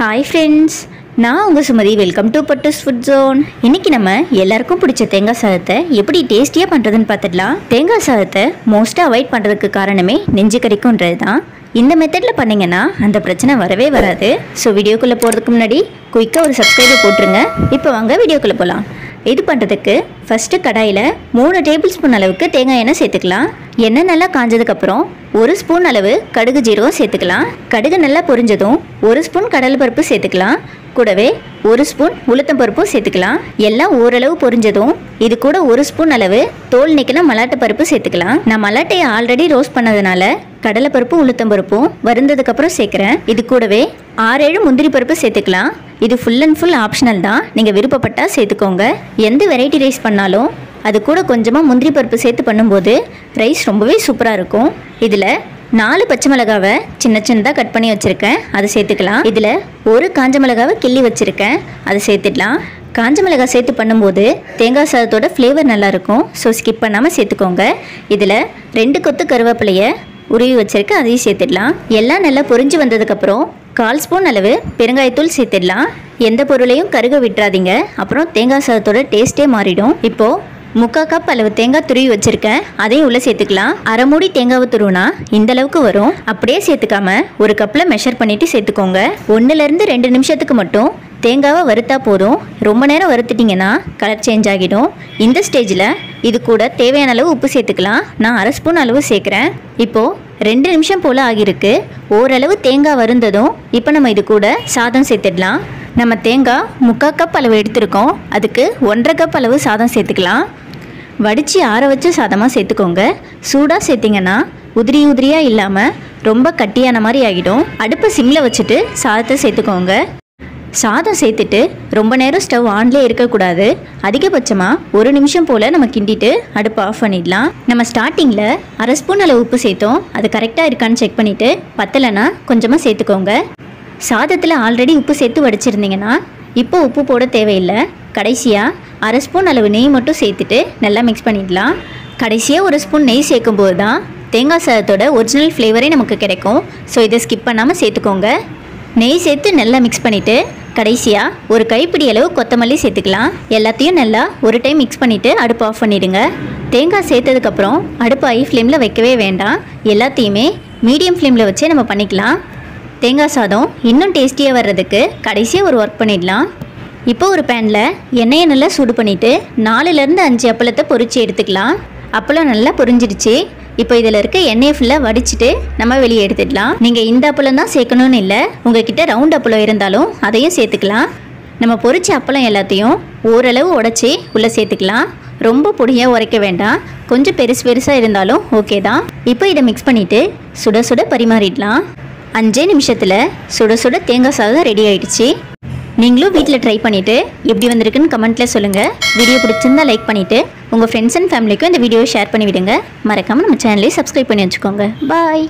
Hi friends, நான் உங்க சுமதி. Welcome to Pattu's food zone. இன்னைக்கு நம்ம எல்லாருக்கும் பிடிச்ச தேங்காய் சாதத்தை எப்படி டேஸ்டியா பண்றதுன்னு பார்த்துடலாம். தேங்காய் சாதத்தை மோஸ்டா அவாய்ட் பண்றதுக்கு காரணமே நெஞ்சு கறிக்கும்ன்றது தான். இந்த மெத்தட்ல பண்ணீங்கன்னா அந்த பிரச்சனை வரவே வராது. ஸோ வீடியோக்குள்ள போறதுக்கு முன்னாடி குயிக்கா ஒரு சப்ஸ்கிரைபர் போட்டுருங்க. இப்போ வாங்க வீடியோக்குள்ள போலாம். இது பண்ணுறதுக்கு ஃபஸ்ட்டு கடாயில் 3 டேபிள் ஸ்பூன் அளவுக்கு தேங்காய் எண்ணெய் சேர்த்துக்கலாம். எண்ணெய் நல்லா காஞ்சதுக்கப்புறம் 1 ஸ்பூன் அளவு கடுகு ஜீரகம் சேர்த்துக்கலாம். கடுகு நல்லா பொரிஞ்சதும் 1 ஸ்பூன் கடலைப்பருப்பு சேர்த்துக்கலாம். கூடவே 1 ஸ்பூன் உளுத்தம்பருப்பும் சேர்த்துக்கலாம். எல்லாம் ஓரளவு பொரிஞ்சதும் இது கூட 1 ஸ்பூன் அளவு தோல் நீக்கின மலாட்டை பருப்பு சேர்த்துக்கலாம். நான் மலாட்டையை ஆல்ரெடி ரோஸ்ட் பண்ணதுனால கடலைப்பருப்பும் உளுத்தம்பருப்பும் வருந்ததுக்கப்புறம் சேர்க்குறேன். இது கூடவே 6-7 முந்திரி பருப்பு சேர்த்துக்கலாம். இது ஃபுல் அண்ட் ஃபுல் ஆப்ஷனல் தான், நீங்கள் விருப்பப்பட்டால் சேர்த்துக்கோங்க. எந்த வெரைட்டி ரைஸ் பண்ணாலும் அது கூட கொஞ்சமாக முந்திரி பருப்பு சேர்த்து பண்ணும்போது ரைஸ் ரொம்பவே சூப்பராக இருக்கும். இதில் 4 பச்சை மிளகாவை சின்ன சின்னதாக கட் பண்ணி வச்சுருக்கேன், அதை சேர்த்துக்கலாம். இதில் 1 காஞ்ச மிளகாவை கிள்ளி வச்சுருக்கேன், அதை சேர்த்துடலாம். காஞ்ச மிளகாய் சேர்த்து பண்ணும்போது தேங்காய் சாதத்தோட ஃப்ளேவர் நல்லாயிருக்கும். ஸோ ஸ்கிப் பண்ணாமல் சேர்த்துக்கோங்க. இதில் 2 கொத்து கருவேப்பிலையை உருவி வச்சுருக்கேன், அதையும் சேர்த்துடலாம். எல்லாம் நல்லா பொரிஞ்சு வந்ததுக்கப்புறம் 1/4 ஸ்பூன் அளவு பெருங்காயத்தூள் சேர்த்துடலாம். எந்த பொருளையும் கருக விட்டுறாதீங்க, அப்புறம் தேங்காய் சாதத்தோட டேஸ்ட்டே மாறிடும். இப்போது 3/4 கப் அளவு தேங்காய் துருவி வச்சுருக்கேன், அதையும் உள்ளே சேர்த்துக்கலாம். அரை மூடி தேங்காவை துருவினா இந்த அளவுக்கு வரும். அப்படியே சேர்த்துக்காம 1 கப்பில் மெஷர் பண்ணிவிட்டு சேர்த்துக்கோங்க. 1-2 நிமிஷத்துக்கு மட்டும் தேங்காவை வறுத்தா போதும். ரொம்ப நேரம் வறுத்துட்டிங்கன்னா கலர் சேஞ்ச் ஆகிடும். இந்த ஸ்டேஜில் இது கூட தேவையான அளவு உப்பு சேர்த்துக்கலாம். நான் 1/2 ஸ்பூன் அளவு சேர்க்குறேன். இப்போது 2 நிமிஷம் போல் ஆகியிருக்கு. ஓரளவு தேங்காய் வருந்ததும் இப்போ நம்ம இது கூட சாதம் சேர்த்துடலாம். நம்ம தேங்காய் 3/4 கப் அளவு எடுத்துருக்கோம், அதுக்கு 1/2 கப் அளவு சாதம் சேர்த்துக்கலாம். வடித்து ஆற வச்ச சாதமாக சேர்த்துக்கோங்க. சூடாக சேர்த்திங்கன்னா உதிரி உதிரியாக இல்லாமல் ரொம்ப கட்டியான மாதிரி ஆகிடும். அடுப்பை சிம்மில் வச்சுட்டு சாதத்தை சேர்த்துக்கோங்க. சாதம் சேர்த்துட்டு ரொம்ப நேரம் ஸ்டவ் ஆன்லேயே இருக்கக்கூடாது. அதிகபட்சமாக 1 நிமிஷம் போல் நம்ம கிண்டிட்டு அடுப்பை ஆஃப் பண்ணிடலாம். நம்ம ஸ்டார்டிங்கில் 1/2 ஸ்பூன் அளவு உப்பு சேர்த்தோம், அது கரெக்டாக இருக்கான்னு செக் பண்ணிவிட்டு பத்தலைன்னா கொஞ்சமாக சேர்த்துக்கோங்க. சாதத்தில் ஆல்ரெடி உப்பு சேர்த்து வடிச்சிருந்தீங்கன்னா இப்போ உப்பு போட தேவையில்லை. கடைசியாக 1/2 ஸ்பூன் அளவு நெய் மட்டும் சேர்த்துட்டு நல்லா மிக்ஸ் பண்ணிடலாம். கடைசியாக 1 ஸ்பூன் நெய் சேர்க்கும்போது தான் தேங்காய் சாதத்தோட ஒரிஜினல் ஃப்ளேவரே நமக்கு கிடைக்கும். ஸோ இதை ஸ்கிப் பண்ணாமல் சேர்த்துக்கோங்க. நெய் சேர்த்து நல்லா மிக்ஸ் பண்ணிவிட்டு கடைசியாக 1 கைப்பிடி அளவு கொத்தமல்லி சேர்த்துக்கலாம். எல்லாத்தையும் நல்லா ஒரு டைம் மிக்ஸ் பண்ணிவிட்டு அடுப்பு ஆஃப் பண்ணிவிடுங்க. தேங்காய் சேர்த்ததுக்கப்புறம் அடுப்பு ஹை ஃப்ளேமில் வைக்கவே வேண்டாம், எல்லாத்தையுமே மீடியம் ஃப்ளேமில் வச்சே நம்ம பண்ணிக்கலாம். தேங்காய் சாதம் இன்னும் டேஸ்டியாக வர்றதுக்கு கடைசியாக ஒரு ஒர்க் பண்ணிடலாம். இப்போ ஒரு பேனில் எண்ணெயை நல்லா சூடு பண்ணிவிட்டு 4-5 அப்பளத்தை பொரித்து எடுத்துக்கலாம். அப்பளம் நல்லா பொரிஞ்சிடுச்சு. இப்போ இதில் இருக்க எண்ணெயை ஃபுல்லாக வடிச்சிட்டு நம்ம வெளியே எடுத்துடலாம். நீங்கள் இந்த அப்பளம் தான் சேர்க்கணும்னு இல்லை, உங்கள்கிட்ட ரவுண்ட் அப்பளம் இருந்தாலும் அதையும் சேர்த்துக்கலாம். நம்ம பொரிச்ச அப்பளம் எல்லாத்தையும் ஓரளவு உடச்சி உள்ளே சேர்த்துக்கலாம். ரொம்ப பொடியாக உரைக்க வேண்டாம், கொஞ்சம் பெருசாக இருந்தாலும் ஓகே தான். இப்போ இதை மிக்ஸ் பண்ணிவிட்டு சுட சுட பரிமாறிடலாம். 5 நிமிஷத்தில் சுட சுட தேங்காய் சாதம் ரெடி ஆகிடுச்சு. நீங்களும் வீட்டில் ட்ரை பண்ணிவிட்டு எப்படி வந்திருக்குன்னு கமெண்ட்டில் சொல்லுங்கள். வீடியோ பிடிச்சிருந்தா லைக் பண்ணிவிட்டு உங்கள் ஃப்ரெண்ட்ஸ் அண்ட் ஃபேமிலிக்கும் இந்த வீடியோவை ஷேர் பண்ணிவிடுங்க. மறக்காமல் நம்ம சேனலையும் சப்ஸ்கிரைப் பண்ணி வச்சுக்கோங்க. பாய்.